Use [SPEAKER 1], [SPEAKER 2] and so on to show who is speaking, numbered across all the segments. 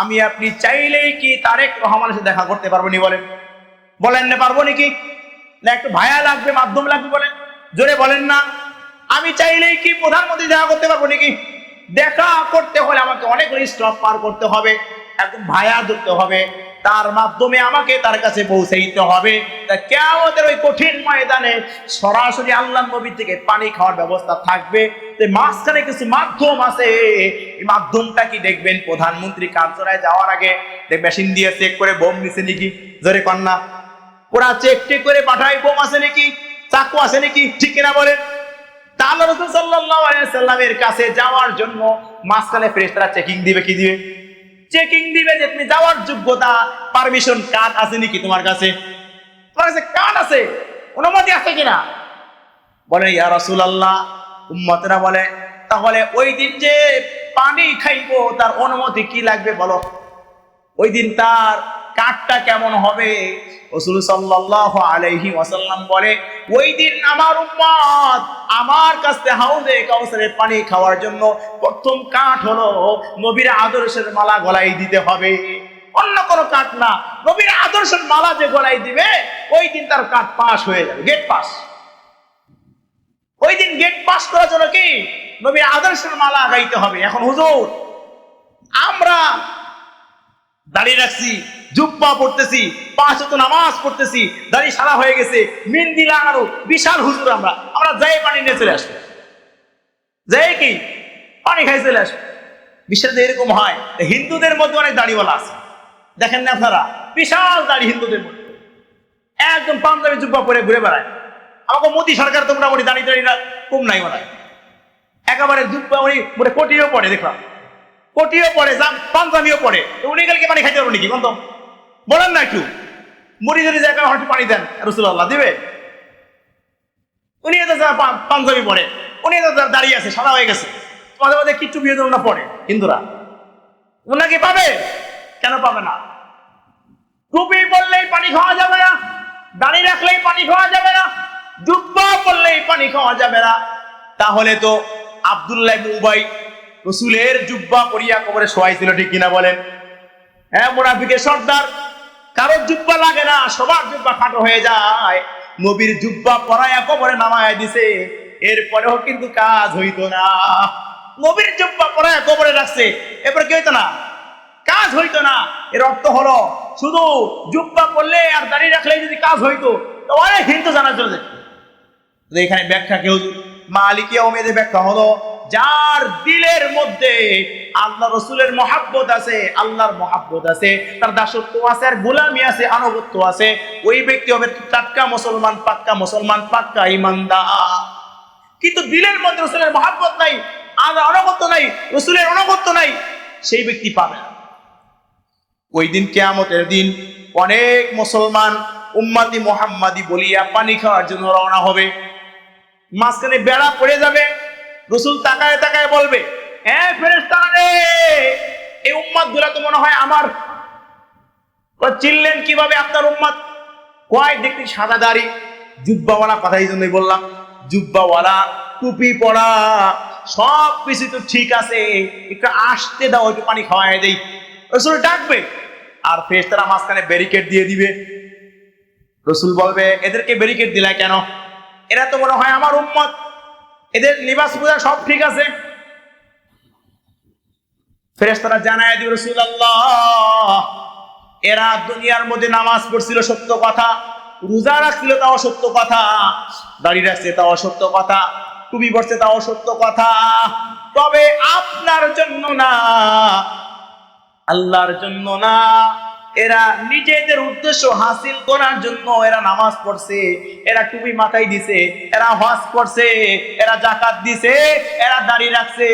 [SPEAKER 1] আমি আপনি চাইলেই কি তারেক রহমানের সাথে দেখা করতে পারবো নি? বলেন, বলেন না পারবো নাকি? না একটু ভায়া লাগবে, মাধ্যম লাগবে? বলেন, জোরে বলেন না। আমি চাইলেই কি প্রধানমন্ত্রী দেখা করতে পারবো নাকি? দেখা করতে হলে আমাকে অনেক স্টপ পার করতে হবে, একদম ভায়া ধরতে হবে, তার মাধ্যমে আমাকে তার কাছে পৌঁছাইতে হবে। তা কিয়ামতের ওই কঠিন ময়দানে সরাসরি আল্লাহ নবী থেকে পানি খাওয়ার ব্যবস্থা থাকবে। মাঝখানে কিছু মাধ্যম আছে, এই মাধ্যমটা কি দেখবেন প্রধানমন্ত্রী কার্যালয়ে যাওয়ার আগে মেশিন দিয়ে চেক করে বোম নিছে নাকি, জোরে কন্যা, ওরা চেক টেক করে পাঠায় বোম আছে নাকি, চাকু আছে নাকি, ঠিক কিনা বলেন? আল্লাহ রাসূল সাল্লাল্লাহু আলাইহি ওয়াসাল্লামের কাছে যাওয়ার জন্য মাঝখানে ফেরেশতারা চেকিং দিবে, কি দিবে? চেকিং দিবে যে তুমি যাওয়ার যোগ্যতা, পারমিশন কার্ড আছে নাকি তোমার কাছে, তোমার কাছে কার্ড আছে, অনুমতি আছে কিনা। বলে ইয়া রাসূলুল্লাহ, উম্মতরা বলে তাহলে ওই দিন যে পানি খাইবো তার অনুমতি কি লাগবে বলো, ওই দিন তার কার্ডটা কেমন হবে? রাসূল সাল্লাল্লাহু আলাইহি ওয়াসাল্লাম বলে ওই দিন আমার উম্মত আমার কাছে হাউজে কাউসারের পানি খাওয়ার জন্য প্রথম কাঠ হলো নবীর আদর্শের মালা গলায় দিতে হবে, অন্য কোনো কাঠ না। নবীর আদর্শের মালা যে গলায় দিবে ওই দিন তার কাঠ পাস হয়ে যাবে, গেট পাস। ওই দিন গেট পাস করার জন্য কি নবীর আদর্শের মালা গাইতে হবে। এখন হুজুর আমরা দাঁড়িয়ে রাখছি, জুব্বা পড়তেছি, 5 ওয়াক্ত নামাজ পড়তেছি, দাড়ি সারা হয়ে গেছে, মেহেন্দি লাগানো, বিশাল হুজুর আমরা যাই পানি নিয়ে চলে আসবো, যাই কি পানি খাই চলে আসবো। বিশ্বের এরকম হয়। হিন্দুদের মধ্যে অনেক দাড়িওয়ালা আছে, দেখেন না আপনারা, বিশাল দাড়ি হিন্দুদের মধ্যে, একদম পাঞ্জাবি জুব্বা পরে ঘুরে বেড়ায়। আমাকে মোদী সরকার তো মোটামুটি দাড়ি দাড়িটা কম নাই মনে হয়, একেবারে জুব্বা উনি মোটে কোটিও পড়ে, দেখলাম কোটিও পড়ে, পাঞ্জাবিও পড়ে। উনি গেলে পানি খাইতে পারবো নাকি? কোন তো বলেন না, একটু মুড়ি যদি জায়গায় হয়তো পানি দেন রাসূলুল্লাহ দিবে? উনি এত পাঞ্জাবি পড়ে, উনি এত দাঁড়িয়ে আছে, সাদা হয়ে গেছে, মাঝে মাঝে কিচ্ছু বিয়ে না পড়ে হিন্দুরা, ওনাকে পাবে? কেন পাবে না? টুপি পরলেই পানি খাওয়া যাবে না, দাড়ি রাখলেই পানি খাওয়া যাবে না, জুব্বা পরলেই পানি খাওয়া যাবে না। তাহলে তো আব্দুল্লাহ ইবনে উবাই রাসূলের জুব্বা পরিয়া কবরে শোয়াইছিল, ঠিক কিনা বলেন? হ্যাঁ, মুনাফিকের সর্দার, কারোর জুব্বা লাগে না, সবার জুব্বা খাটো হয়ে যায়। নবীর জুব্বা পরায়া কবরে নামায় দিছে, এরপরেও কিন্তু কাজ হইতো না। নবীর জুব্বা পরায়া কবরে রাখছে, এরপর কি হইতো না? কাজ হইতো না। এর অর্থ হলো শুধু জুব্বা পরলে আর দাঁড়িয়ে রাখলে যদি কাজ হইতো তো অনেক হিন্দু জানা চলে যেত। এখানে ব্যাখ্যা কেউ মালিকি ওমেদের ব্যাখ্যা হলো যার দিলের মধ্যে আল্লাহ রসুলের মহাব্বত আছে, আল্লাহর মহাব্বত আছে, তার দাসত্ব আছে, আর গোলামি আছে, আনুগত্য আছে, ওই ব্যক্তি হবে টাটকা মুসলমান, পাক্কা মুসলমান, পাক্কা ইমানদার। কিন্তু দিলের মধ্যে রসুলের মহাব্বত নাই, আল্লাহর আনুগত্য নাই, রসুলের আনুগত্য নাই, সেই ব্যক্তি পাবে না। ওই দিন কিয়ামতের দিন অনেক মুসলমান উম্মতি মুহাম্মাদি বলিয়া পানি খাওয়ার জন্য রওনা হবে। মাঝখানে বেড়া পড়ে যাবে, রাসূল তাকায় তাকায় বলবে, হ্যাঁ ফেরেশতারা রে, এই উম্মত গুলা তো মনে হয় আমার। চিনলেন কিভাবে আপনার উম্মত? কয় দেখতে সাদা দাড়ি, জুব্বাওয়ালা, কথা এই জন্যই বললাম, জুব্বাওয়ালা, টুপি পরা, সব কিছু তো ঠিক আছে, একটু আসতে দাও, একটু পানি খাওয়াই দেই। রাসূল ডাকবে আর ফেরেশতারা মাঝখানে ব্যারিকেড দিয়ে দিবে। রাসূল বলবে, এদেরকে ব্যারিকেড দিলা কেন? এরা তো মনে হয় আমার উম্মত, এদের লিবাস পূজা সব ঠিক আছে। ফেরেশতারা জানায় দিবে, রাসূলুল্লাহ এরা দুনিয়ার মধ্যে নামাজ পড়ছিল সত্য কথা, রোজা রাখছিল তাও সত্য কথা, দাড়ি রাখছে তাও সত্য কথা, টুপি পরছে তাও সত্য কথা, তবে আপনার জন্য না, আল্লাহর জন্য না, এরা নিজেদের উদ্দেশ্য হাসিল করার জন্য এরা নামাজ পড়ছে, এরা টুপি মাথায় দিছে, এরা হজ করছে, এরা যাকাত দিছে, এরা দাড়ি রাখছে,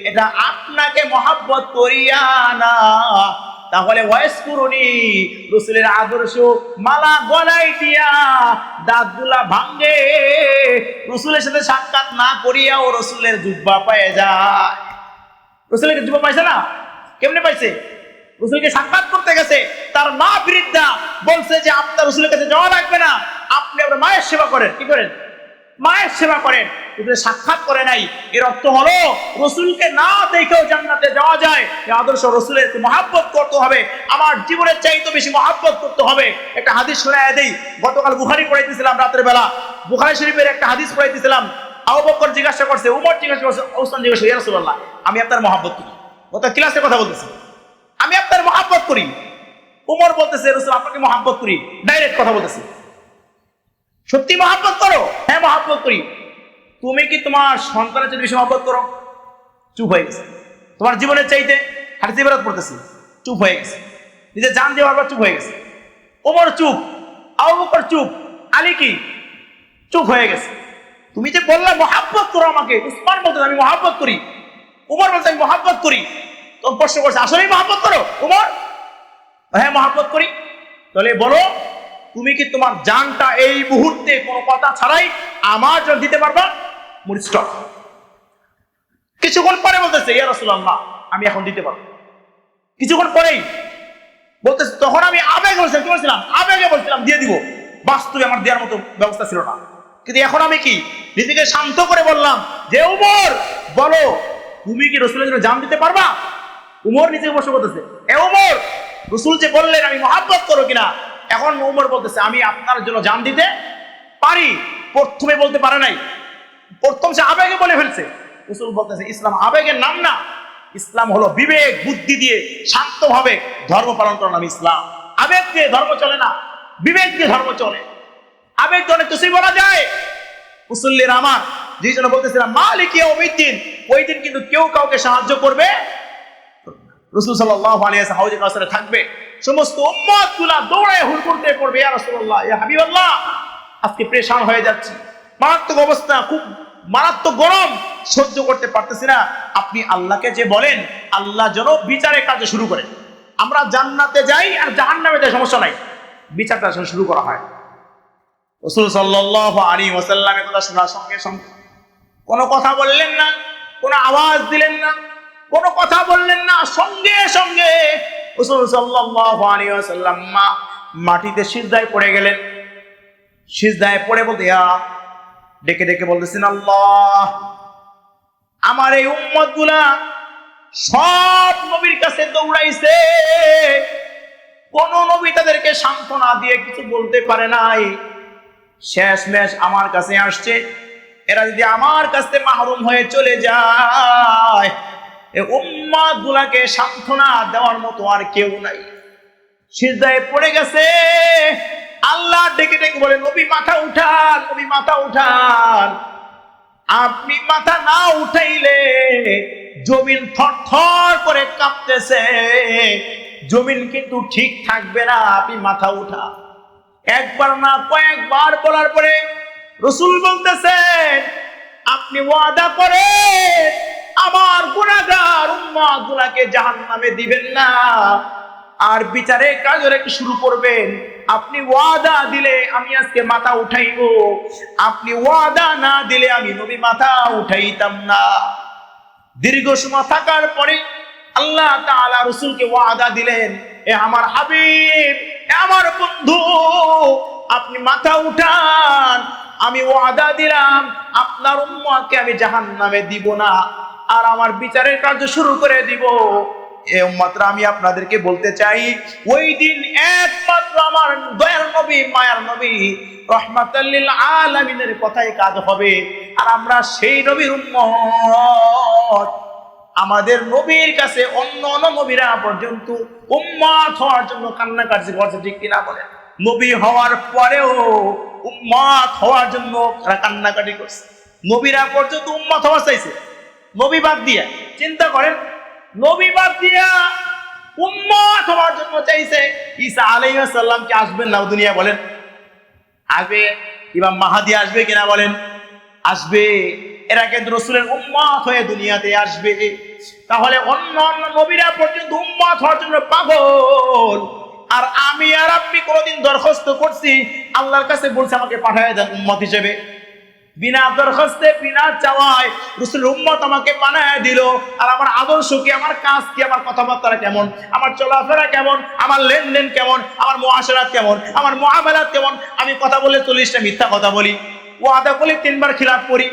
[SPEAKER 1] এটা আপনাকে মহাব্বত করিয়া না। তাহলে ওয়াইসকুরুনি, রাসূলের আদর্শ মালা গলায় দিয়া দাঁতগুলা ভাঙে, রাসূলের সাথে সাক্ষাৎ না করিয়াও রাসূলের জুব্বা পেয়ে যায়। রাসূলের জুব্বা পাইছে না? কেমনে পাইছে? রাসূলকে সাক্ষাৎ করতে গেছে, তার মা বৃদ্ধা বলছে যে আপনার রাসূলের কাছে যাওয়া লাগবে না, আপনি আপনার মায়ের সেবা করেন। কি করেন? মায়ের সেবা করেন, কিন্তু সাক্ষাৎ করে নাই। এর অর্থ হলো রসুলকে না দেখেও জান্নাতে যাওয়া যায়। এই আদর্শ রসুলের মহাব্বত করতে হবে, আমার জীবনের চাইতে বেশি মহাব্বত করতে হবে। একটা হাদিস শোনায় দেই। গতকাল বুখারী পড়াইতেছিলাম রাতের বেলা, বুখারী শরীফের একটা হাদিস পড়াইতেছিলাম। আবু বকর জিজ্ঞাসা করছে, উমর জিজ্ঞাসা করছে, ওসমান জিজ্ঞাসা, ইয়া রাসূলুল্লাহ, আমি আপনার মহাব্বত করি। গত ক্লাসে কথা বলতেছি, আমি আপনার মহাব্বত করি। উমর বলতেছে, রাসূল আপনাকে মহাব্বত করি। ডাইরেক্ট কথা বলতেছি, সত্যি মহাব্বত করো? হ্যাঁ মহাব্বত করি। তুমি কি তোমার সন্তানের চাইতে বেশি মহাব্বত করো? চুপ হয়ে গেছে। তোমার জীবনের চাইতে? হাদিস ইবারত পড়তেছি, চুপ হয়ে গেছে। নিজে জান দেওয়ার পর চুপ হয়ে গেছে। ওমর চুপ, আবু বকর চুপ, আলী কি চুপ হয়ে গেছে। তুমি যে বললে মহাব্বত করো আমাকে, উসমান বলতে আমি মহাব্বত করি, উমর বলতে আমি মহাব্বত করি। তখন প্রশ্ন করছে, আসলেই মহাব্বত করো উমর? হ্যাঁ মহাব্বত করি। তাহলে বলো, তুমি কি তোমার জানটা এই মুহূর্তে কোনো কথা ছাড়াই আমার জন্য দিতে পারবা? স্টপ। কিছুক্ষণ পরে বলতেছে, ইয়া রাসূলুল্লাহ, আমি এখন দিতে পারবো। কিছুক্ষণ পরেই বলতেছে, তখন আমি আবেগে বলছিলাম, আবেগে বলছিলাম দিয়ে দিব, বাস্তবে আমার দেওয়ার মতো ব্যবস্থা ছিল না। কিন্তু এখন আমি কি নিজেকে শান্ত করে বললাম যে, উমর বলো, তুমি কি রাসূলের জন্য জান দিতে পারবা? উমর নিজেকে প্রশ্ন করতেছে, এ উমর, রাসূল যে বললেন আমি মহাব্বত করো কিনা। এখন উমর বলতেছে, আমি আপনার জন্য জান দিতে পারি। প্রথমে বলতে পারে নাই, প্রথম সে আবেগে বলে ফেলছে। রাসূল বলতেছে, ইসলাম আবেগের নাম না, ইসলাম হলো বিবেক বুদ্ধি দিয়ে শান্তভাবে ধর্ম পালন করার নাম ইসলাম। আবেগ দিয়ে ধর্ম চলে না, বিবেক দিয়ে ধর্ম চলে। আবেগ তো অনেক কিছুই বলা যায়। মুসল্লির আমার যেই জন্য বলতেছিলাম মালিক ইয়াউমিদ্দিন, ওই দিন কিন্তু কেউ কাউকে সাহায্য করবে। রাসূল সাল্লাল্লাহু আলাইহি ওয়াসাল্লাম হাউজে কাউসারে থাকবে, সমস্ত উম্মতগুলা দৌড়ায় হুড়মুড় দিয়ে পড়বে, ইয়া রাসূলুল্লাহ, ইয়া হাবিবাল্লাহ, আজকে পেরেশান হয়ে যাচ্ছি, মারাত্মক অবস্থা, খুব মারাত্মক গরম, সহ্য করতে পারতেছি না। আপনি আল্লাহকে যে বলেন, আল্লাহ যেন বিচারের কাজ শুরু করেন। আমরা জান্নাতে যাই আর জাহান্নামে যাই, সমস্যা নাই, বিচারটা শুরু করা হয়। রাসূল সাল্লাল্লাহু আলাইহি ওয়াসাল্লামের কথা শোনার সঙ্গে সঙ্গে কোনো কথা বললেন না, কোনো আওয়াজ দিলেন না, কোনো কথা বললেন না। সঙ্গে সঙ্গে রাসূল সাল্লাল্লাহু আলাইহি ওয়াসাল্লাম মাটিতে সিজদায় পড়ে গেলেন। সিজদায় পড়ে বলতে ডেকে ডেকে বলতেছেন, আল্লাহ, আমার এই উম্মতগুলা সব নবীর কাছে দৌড়াইছে, কোন নবী তাদেরকে সান্ত্বনা দিয়ে কিছু বলতে পারে নাই। শেষমেশ আমার কাছে আসছে, এরা যদি আমার কাছে মাহরুম হয়ে চলে যায়, এই উম্মতগুলাকে সান্ত্বনা দেওয়ার মতো আর কেউ নাই। সিজদায় পড়ে গেছে। আল্লাহ ডেকে ডেকে বলে, নবী মাথা উঠান, নবী মাথা উঠান। আপনি মাথা না উঠাইলে জমিন থরথর করে কাঁপতেছে, জমিন কিন্তু ঠিক থাকবে না, আপনি মাথা উঠা। একবার না কয়েকবার বলার পরে রাসূল বলতেছেন, আপনি ওয়াদা করেন আমার গুনাহগার উম্মতগুলোকে জাহান্নামে দিবেন না, আর বিচারের কাজ শুরু করবেন। আপনি ওয়াদা দিলে আমি আজকে মাথা উঠাইব, আপনি ওয়াদা না দিলে আমি নবী মাথা উঠাইতাম না। দীর্ঘ সময় থাকার পরে আল্লাহ তাআলা রাসূলকে ওয়াদা দিলেন, এ আমার হাবিব, এ আমার বন্ধু, আপনি মাথা উঠান, আমি ওয়াদা দিলাম আপনার উম্মতকে আমি জাহান্নামে দিব না, আর আমার বিচারের কাজ শুরু করে দিব। এ উম্মতরা, আমি আপনাদেরকে বলতে চাই, ওই দিন একমাত্র আমার দয়ার নবী, মায়ার নবী, রাহমাতাল লিল আলামিনের কথাই কাজ হবে। আর আমরা সেই নবীর উম্মত। আমাদের নবীর কাছে অন্য নবীরা পর্যন্ত উম্মত হওয়ার জন্য কান্নাকাটি করছে, ঠিক কিনা বলেন? নবী হওয়ার পরেও উম্মত হওয়ার জন্য কান্নাকাটি করছে। নবীরা পর্যন্ত উম্মত হওয়া চাইছে, নবী বাদ দিয়া। চিন্তা করেন, নবী বাদ দিয়া উম্মত হওয়ার জন্য চাইছে। ঈসা আলাইহিস সালাম কি আসবেন না দুনিয়া? বলেন আসবে। ইমাম মাহদী আসবে কিনা? বলেন আসবে। এরা কিন্তু রাসূলের উম্মত হয়ে দুনিয়াতে আসবে। তাহলে অন্য অন্য নবীরা পর্যন্ত উম্মত হওয়ার জন্য পাগল, আর আমি আর আপনি কোনদিন দরখাস্ত করছি আল্লাহর কাছে, বলছে আমাকে পাঠায় দেন উম্মত হিসেবে? বিনা দরখাস্তে, বিনা চাওয়ায় রাসূলের উম্মত আমাকে বানায় দিল। আর আমার আদর্শ কি, আমার কাজ কি, আমার কথাবার্তা কেমন, আমার চলাফেরা কেমন, আমার লেনদেন কেমন, আমার মুআশারাত কেমন, আমার মুআমালাত কেমন? আমি কথা বলে 40টা মিথ্যা কথা বলি, ওয়াদা করলে 3 বার খিলাফ করি,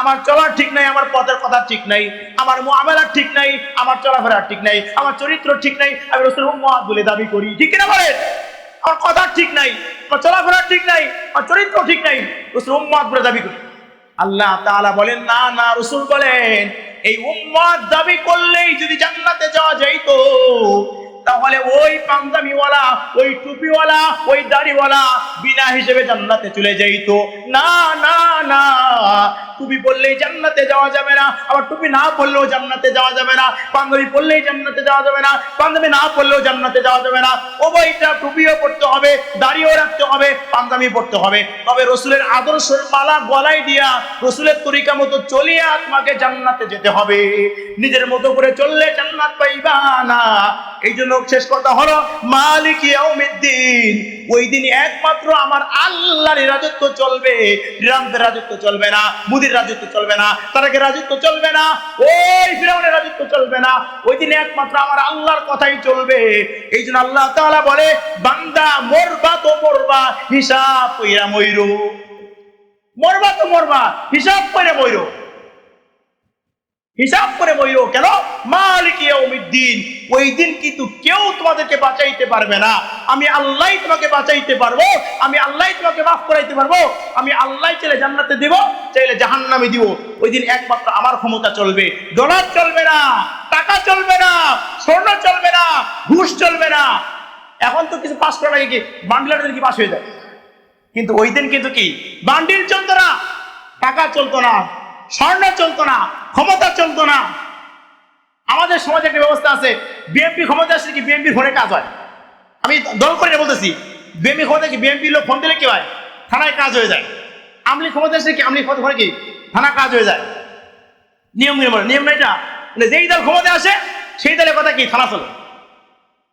[SPEAKER 1] আমার চলার ঠিক নাই, আমার পথের কথা ঠিক নাই, আমার মুআমালার ঠিক নাই, আমার চলাফেরার ঠিক নাই, আমার চরিত্র ঠিক নাই, আমি রাসূলের উম্মত বলে দাবি করি, ঠিক কিনা বলেন? আমার কথা ঠিক নাই, আমার চলাফেরা ঠিক নাই, আমার চরিত্র ঠিক নাই, রাসূলের উম্মত বলে দাবি করি। আল্লাহ তাআলা বলেন না না, রাসূল বলেন এই উম্মত দাবি করলেই যদি জান্নাতে যাওয়া যাইতো তাহলে ওই পাঞ্জাবিওয়ালা, ওই টুপিওয়ালা, ওই দাড়িওয়ালা বিনা হিসেবে জান্নাতে চলে যাইতো। না না না, টুপি পরলেই জান্নাতে যাওয়া যাবে না, আবার টুপি না পরলেও জান্নাতে যাওয়া যাবে না, পাঞ্জাবি পরলেই জান্নাতে যাওয়া যাবে না, পাঞ্জাবি না পরলেও জান্নাতে যাওয়া যাবে না, উভয়টা টুপিও পরতে হবে, দাড়িও রাখতে হবে, পাঞ্জাবি পরতে হবে। তবে রাসূলের আদর্শের মালা গলায় দিয়া রাসূলের তরিকা মতো চলিয়ে আত্মাকে জান্নাতে যেতে হবে। নিজের মতো করে চললে জান্নাত পাইবা না। এই জন্য শেষ কথা হলো মালিক ইয়াউমিদ্দিন, ওই দিন একমাত্র আমার আল্লাহর রাজত্ব চলবে, ট্রাম্পের রাজত্ব চলবে না, মোদির রাজত্ব চলবে না, তারেকের রাজত্ব চলবে না, ওই ফিরআউনের রাজত্ব চলবে না। ওই দিন একমাত্র আমার আল্লাহর কথাই চলবে। এই জন্য আল্লাহ তাআলা বলে বান্দা মরবা তো মরবা, হিসাব কইরা মইরো। মরবা তো মরবা, হিসাব করে মইরো, হিসাব করে বইরো। কেন? মালিক ইয়াউমিদ্দিন, ওই দিন কিন্তু কেউ তোমাদেরকে বাঁচাইতে পারবে না। আমি আল্লাহই তোমাকে বাঁচাইতে পারবো, আমি আল্লাহই তোমাকে মাফ করাইতে পারবো, আমি আল্লাহই চাইলে জান্নাতে দিব, চাইলে জাহান্নামে দিব। ওই দিন একমাত্র আমার ক্ষমতা চলবে, ডলার চলবে না, টাকা চলবে না, স্বর্ণ চলবে না, ঘুষ চলবে না। এখন তো কিছু পাস করার আগে কি বান্ডিলারদের কি পাস হয়ে যায়, কিন্তু ওই দিন কিন্তু কি বান্ডিল চলতো না, টাকা চলতো না, স্বর্ণ চলতো না, ক্ষমতা চলতো না। আমাদের সমাজে একটা ব্যবস্থা আছে, বিএনপি ক্ষমতা আসলে কি বিএনপির ফোনে কাজ হয়। আমি দল করে বলতেছি, বিএনপি ক্ষমতা কি বিএনপি লোক ফোন দিলে কি হয়, থানায় কাজ হয়ে যায়। আমলি ক্ষমতা আসলে কি আমলি ফোনে কি থানা কাজ হয়ে যায়। নিয়ম নিয়ম না এটা, মানে যেই দল ক্ষমতা আসে সেই দলের কথা কি থানা চলে,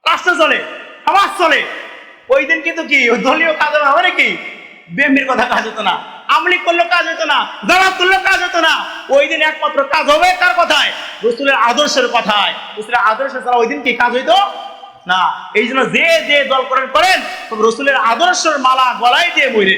[SPEAKER 1] রাষ্ট্র চলে, সমাজ চলে। ওই দিন কিন্তু কি ওই দলীয় কাজ হবে নাকি, বিএনপির কথা কাজ হতো না, আমলি করলেও কাজ হতো না, জামাত করলেও কাজ হতো না। ওই দিন একমাত্র কাজ হবে কার কথায়? রাসূলের আদর্শের কথায়। রাসূলের আদর্শ ছাড়া ওই দিন কি কাজ হইতো না। এই জন্য যে যে দল করেন করেন, রাসূলের আদর্শের মালা গলায় দিয়ে বইরে